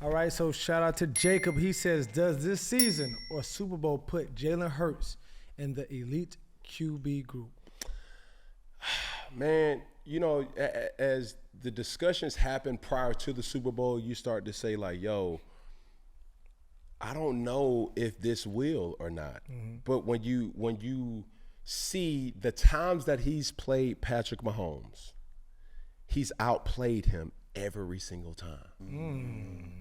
All right, so shout out to Jacob. He says, does this season or Super Bowl put Jalen Hurts in the elite QB group? Man, you know, as the discussions happen prior to the Super Bowl, you start to say like, yo, I don't know if this will or not. Mm-hmm. But when you see the times that he's played Patrick Mahomes, he's outplayed him every single time.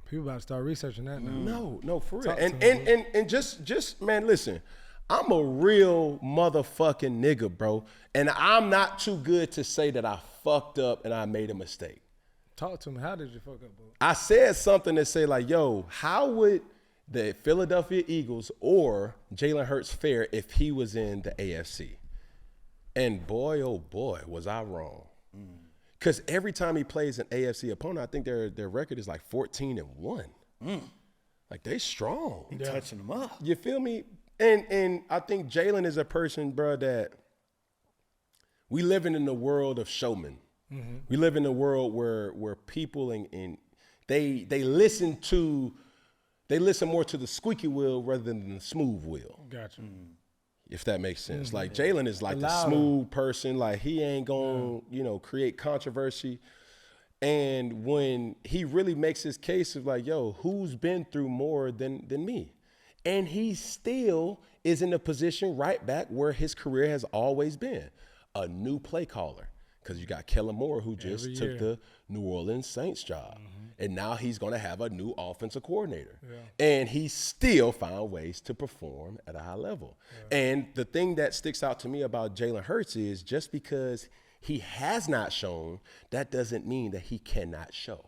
People about to start researching that now. No, for real. And just man, listen, I'm a real motherfucking nigga, bro. And I'm not too good to say that I fucked up and I made a mistake. Talk to me. How did you fuck up, bro? I said something that say like, yo, how would the Philadelphia Eagles or Jalen Hurts fare if he was in the AFC? And boy, oh boy, was I wrong. Because every time he plays an AFC opponent, I think their record is like 14-1. Like, they strong. He touching them up. You feel me? And I think Jalen is a person, bro, that we living in the world of showmen. Mm-hmm. We live in a world where people and they listen more to the squeaky wheel rather than the smooth wheel. Gotcha. If that makes sense. Like, Jalen is like the smooth person. Like, he ain't going to, create controversy. And when he really makes his case of like, yo, who's been through more than me? And he still is in a position right back where his career has always been, a new play caller. Because you got Kellen Moore, who just took the New Orleans Saints job. And now he's going to have a new offensive coordinator. And he still found ways to perform at a high level. And the thing that sticks out to me about Jalen Hurts is just because he has not shown, that doesn't mean that he cannot show.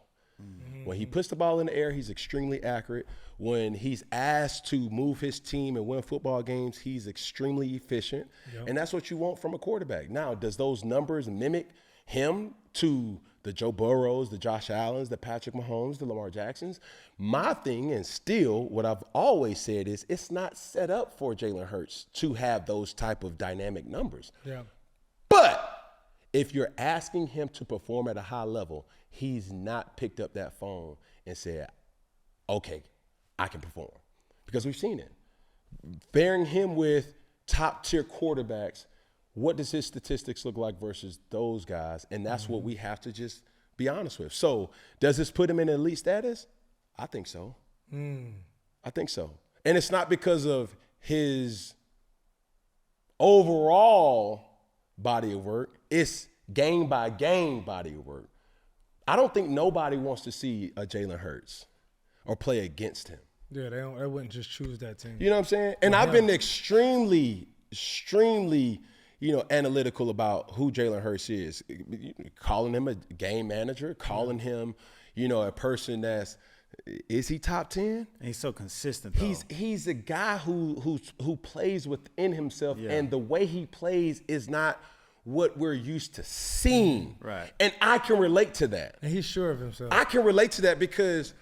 When he puts the ball in the air, he's extremely accurate. When he's asked to move his team and win football games, he's extremely efficient. And that's what you want from a quarterback. Now, does those numbers mimic him to the Joe Burrows, the Josh Allens, the Patrick Mahomes, the Lamar Jacksons? My thing, and still what I've always said is, it's not set up for Jalen Hurts to have those type of dynamic numbers. But if you're asking him to perform at a high level, he's not picked up that phone and said, okay, I can perform. Because we've seen it. Pairing him with top-tier quarterbacks, what does his statistics look like versus those guys? And that's what we have to just be honest with. So does this put him in elite status? I think so. I think so. And it's not because of his overall body of work. It's game-by-game body of work. I don't think nobody wants to see a Jalen Hurts or play against him. Yeah, they wouldn't just choose that team. You know what I'm saying? And I've been extremely, analytical about who Jalen Hurts is. Calling him a game manager, calling him, a person that's, is he top 10? And he's so consistent, though. He's a guy who plays within himself, and the way he plays is not what we're used to seeing. Right. And I can relate to that. And he's sure of himself. I can relate to that because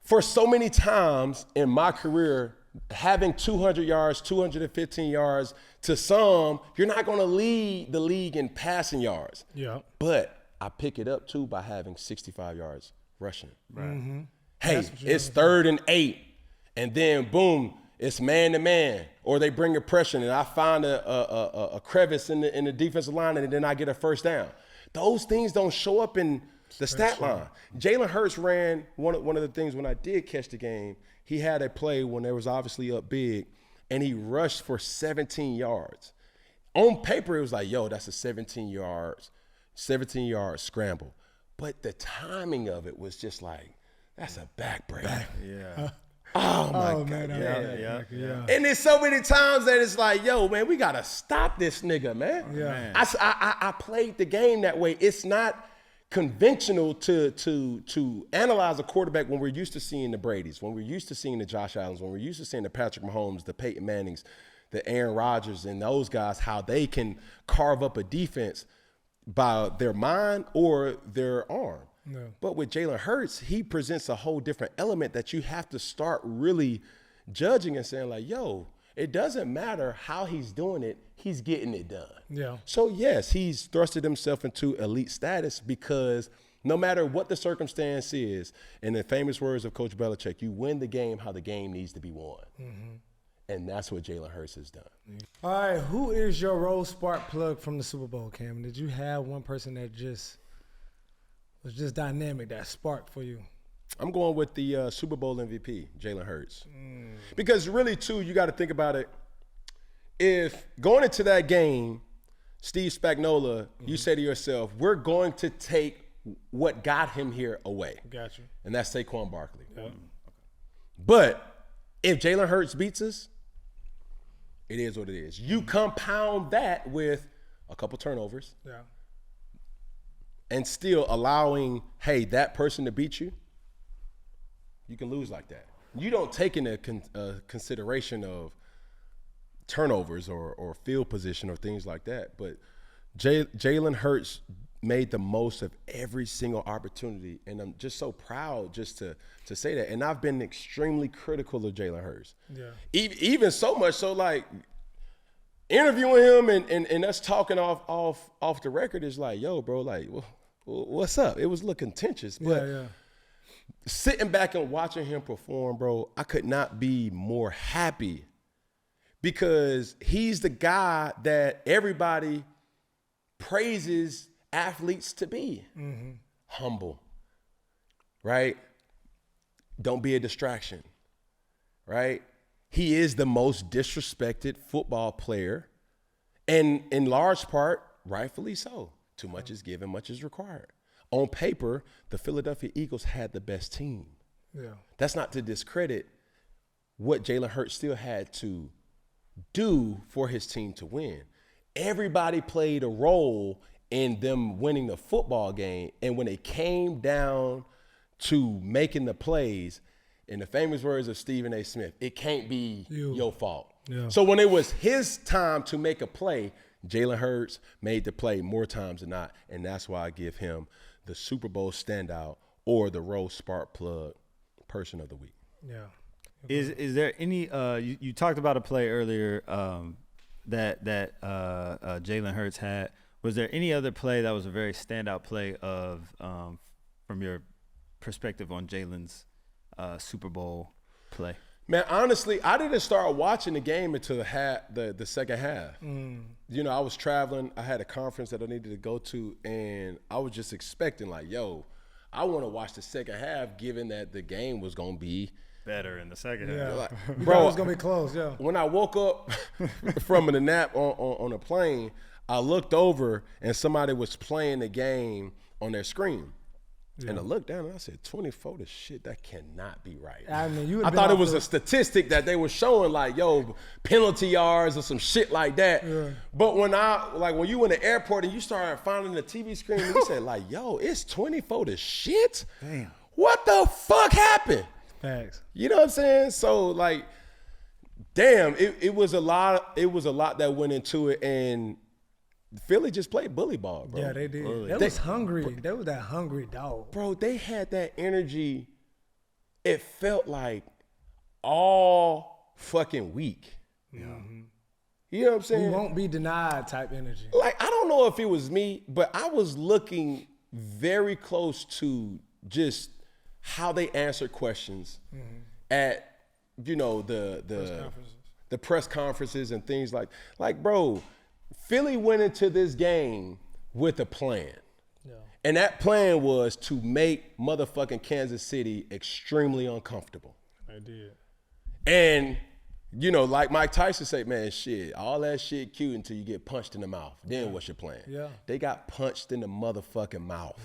for so many times in my career, having 200 yards, 215 yards, to some, you're not going to lead the league in passing yards. Yeah. But I pick it up, too, by having 65 yards rushing. Right. Hey, it's 3rd and 8. And then, boom, it's man-to-man. Or they bring a pressure, and I find a crevice in the defensive line, and then I get a first down. Those things don't show up in the stat line. Jalen Hurts ran one of the things when I did catch the game. He had a play when they was obviously up big, and he rushed for 17 yards. On paper, it was like, yo, that's a 17-yard scramble. But the timing of it was just like, that's a backbreaker. Oh, my God. Yeah. And there's so many times that it's like, yo, man, we got to stop this nigga, man. I played the game that way. It's not conventional to analyze a quarterback when we're used to seeing the Bradys, when we're used to seeing the Josh Allens, when we're used to seeing the Patrick Mahomes, the Peyton Mannings, the Aaron Rodgers, and those guys, how they can carve up a defense by their mind or their arm. No. But with Jalen Hurts, he presents a whole different element that you have to start really judging and saying like, yo, it doesn't matter how he's doing it, he's getting it done. Yeah. So yes, he's thrusted himself into elite status because No matter what the circumstance is, in the famous words of Coach Belichick, you win the game how the game needs to be won. And that's what Jalen Hurts has done. All right, who is your role spark plug from the Super Bowl, Cam? Did you have one person that was just dynamic, that spark for you? I'm going with the Super Bowl MVP, Jalen Hurts. Because really, too, you got to think about it. If going into that game, Steve Spagnuolo, you say to yourself, we're going to take what got him here away. Got you. And that's Saquon Barkley. Yep. But if Jalen Hurts beats us, it is what it is. You compound that with a couple turnovers and still allowing, hey, that person to beat you, you can lose like that. You don't take into consideration of turnovers or field position or things like that. But Jalen Hurts made the most of every single opportunity, and I'm just so proud just to say that. And I've been extremely critical of Jalen Hurts. Yeah. Even so much so, like, interviewing him and us talking off the record is like, yo, bro, like, what's up? It was a little contentious, but sitting back and watching him perform, bro, I could not be more happy because he's the guy that everybody praises athletes to be. Humble, right? Don't be a distraction, right? He is the most disrespected football player, and in large part, rightfully so. Too much is given, much is required. On paper, the Philadelphia Eagles had the best team. Yeah. That's not to discredit what Jalen Hurts still had to do for his team to win. Everybody played a role in them winning the football game, and when it came down to making the plays, in the famous words of Stephen A. Smith, it can't be your fault. Yeah. So when it was his time to make a play, Jalen Hurts made the play more times than not, and that's why I give him the Super Bowl standout or the role spark plug person of the week. Yeah. Is there any you talked about a play earlier that Jalen Hurts had. Was there any other play that was a very standout play of from your perspective on Jalen's Super Bowl play? Man, honestly, I didn't start watching the game until the second half. You know, I was traveling. I had a conference that I needed to go to, and I was just expecting, like, yo, I want to watch the second half, given that the game was going to be better in the second half. Like, bro, it was going to be close, yeah. When I woke up from a nap on a plane, I looked over, and somebody was playing the game on their screen. Yeah. And I looked down and I said, 24 to shit, that cannot be right. I mean, I thought it was a statistic that they were showing, like, yo, penalty yards or some shit like that. Yeah. But when you in the airport and you started finding the TV screen, you said, like, yo, it's 24 to shit? Damn. What the fuck happened? Thanks. You know what I'm saying? So, like, damn, it was a lot that went into it, and Philly just played bully ball, bro. Yeah, they did. They was hungry. They was that hungry dog. Bro, they had that energy. It felt like all fucking week. Yeah. You know what I'm saying? We won't be denied type energy. Like, I don't know if it was me, but I was looking very close to just how they answered questions at, you know, the press conferences and things like, bro, Philly went into this game with a plan. Yeah. And that plan was to make motherfucking Kansas City extremely uncomfortable. I did. And, you know, like Mike Tyson said, man, shit, all that shit cute until you get punched in the mouth. Then what's your plan? Yeah. They got punched in the motherfucking mouth.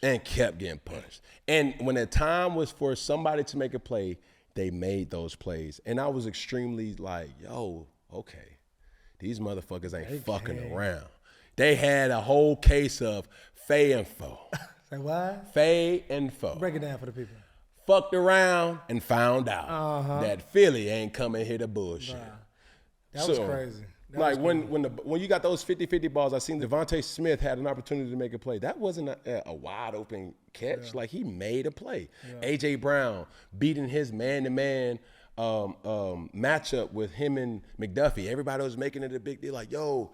And kept getting punched. And when the time was for somebody to make a play, they made those plays. And I was extremely like, yo, okay. These motherfuckers ain't fucking around. They had a whole case of fay and fo. Say what? Fay and fo. Break it down for the people. Fucked around and found out that Philly ain't coming here to bullshit. That was crazy. When you got those 50-50 balls, I seen Devontae Smith had an opportunity to make a play. That wasn't a wide open catch. Yeah. Like, he made a play. Yeah. A.J. Brown beating his man-to-man matchup with him and McDuffie. Everybody was making it a big deal. Like, yo,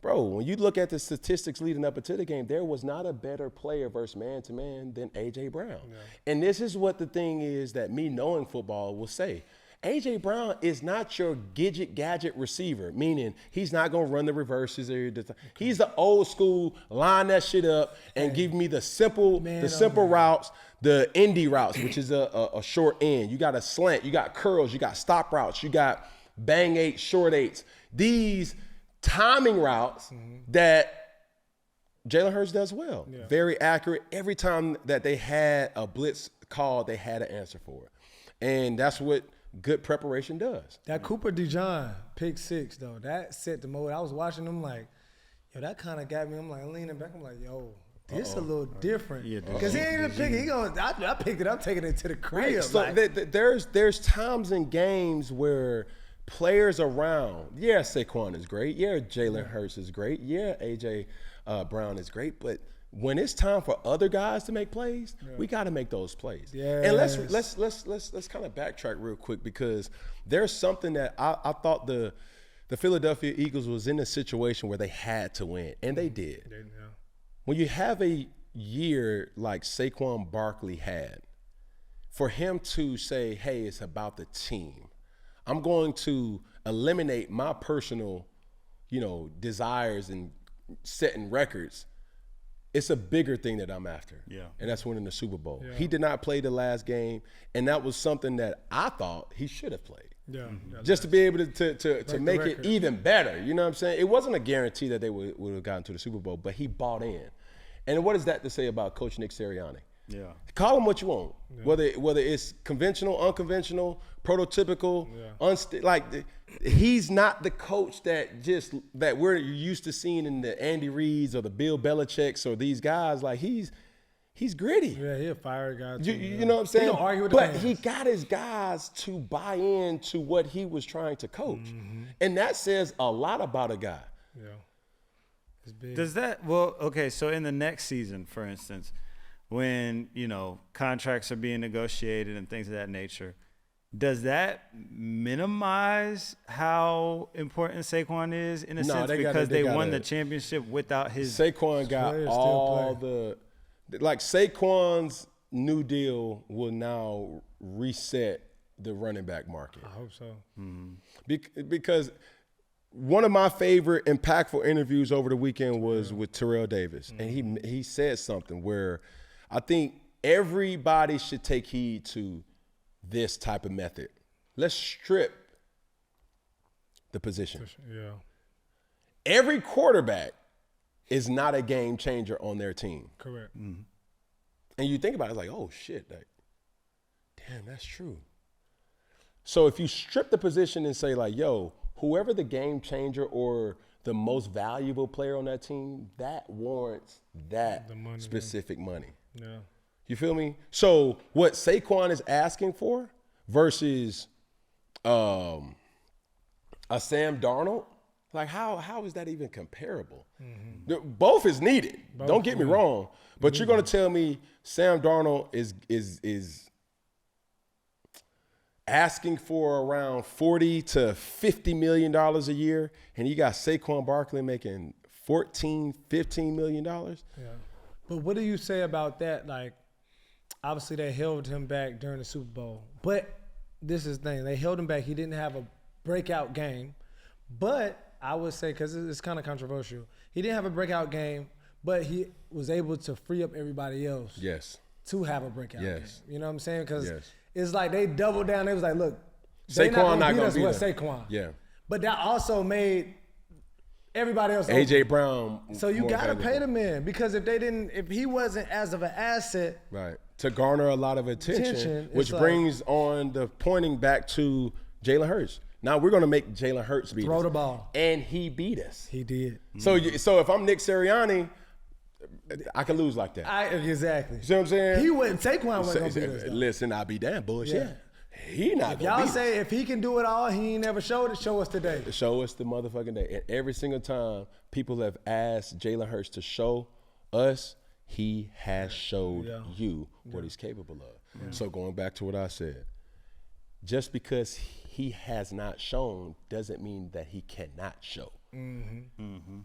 bro, when you look at the statistics leading up into the game, there was not a better player versus man-to-man than A.J. Brown. Yeah. And this is what the thing is that me knowing football will say. A.J. Brown is not your gadget receiver, meaning he's not going to run the reverses. He's the old school, line that shit up and give me the simple routes, the indie routes, which is a short end. You got a slant, you got curls, you got stop routes, you got bang eight, short eights. These timing routes that Jalen Hurts does well. Yeah. Very accurate. Every time that they had a blitz call, they had an answer for it. And that's what good preparation does. That Cooper DeJohn pick 6 though, that set the mode. I was watching them like, yo, that kind of got me. I'm like leaning back. I'm like, yo, this a little different. Because he ain't just picking. I picked it. I'm taking it to the crib. Right. So like, there's times in games where players around. Yeah, Saquon is great. Yeah, Jalen Hurts is great. Yeah, A.J. Brown is great. But when it's time for other guys to make plays, we got to make those plays. Yeah. And let's kind of backtrack real quick, because there's something that I thought the Philadelphia Eagles was in a situation where they had to win, and they did. When you have a year like Saquon Barkley had, for him to say, "Hey, it's about the team. I'm going to eliminate my personal, desires and setting records." It's a bigger thing that I'm after. Yeah. And that's winning the Super Bowl. Yeah. He did not play the last game, and that was something that I thought he should have played. Yeah. Just to be able to make it even better. You know what I'm saying? It wasn't a guarantee that they would have gotten to the Super Bowl, but he bought in. And what is that to say about Coach Nick Sirianni? Yeah. Call him what you want. Yeah. Whether it's conventional, unconventional, prototypical, he's not the coach that we're used to seeing in the Andy Reids or the Bill Belichick's or these guys. Like he's gritty. Yeah, he's a fire guy too. You know what I'm saying? He don't argue with the fans. fans. He got his guys to buy into what he was trying to coach. Mm-hmm. And that says a lot about a guy. Yeah. It's big. So in the next season, for instance, when, contracts are being negotiated and things of that nature, does that minimize how important Saquon is in a sense because they won the championship without his Saquon got all Saquon's new deal will now reset the running back market. I hope so. Mm-hmm. Because one of my favorite impactful interviews over the weekend was with Terrell Davis, and he said something where I think everybody should take heed to this type of method. Let's strip the position. Yeah. Every quarterback is not a game changer on their team. Correct. Mm-hmm. And you think about it, it's like, oh shit, damn, that's true. So if you strip the position and say like, yo, whoever the game changer or the most valuable player on that team, that warrants that specific money. Yeah. You feel me? So what Saquon is asking for versus a Sam Darnold, like how is that even comparable? Mm-hmm. Both is needed. Don't get me wrong, but you're going to tell me Sam Darnold is asking for around $40 to $50 million a year, and you got Saquon Barkley making $14, $15 million? Yeah. But what do you say about that? Like, obviously they held him back during the Super Bowl, but this is the thing. They held him back. He didn't have a breakout game, but I would say, because it's kind of controversial, he didn't have a breakout game, but he was able to free up everybody else to have a breakout game. You know what I'm saying? Because it's like they doubled down. They was like, look, Saquon not going to beat us with Saquon. Yeah. But that also made everybody else A.J. Brown. So you got to pay the man, because if he wasn't as of an asset. Right. To garner a lot of attention which brings on the pointing back to Jalen Hurts. Now we're going to make Jalen Hurts beat us. Throw the ball. And he beat us. He did. So if I'm Nick Sirianni, I can lose like that. Exactly. You see what I'm saying? Saquon wasn't going to beat us. Listen, I'll be damn bullshit. Yeah. He not gonna y'all say if he can do it all, he ain't never showed it. Show us today. Show us the motherfucking day. And every single time people have asked Jalen Hurts to show us, he has showed you what he's capable of. Yeah. So going back to what I said, just because he has not shown doesn't mean that he cannot show. Mm-hmm. Mm-hmm.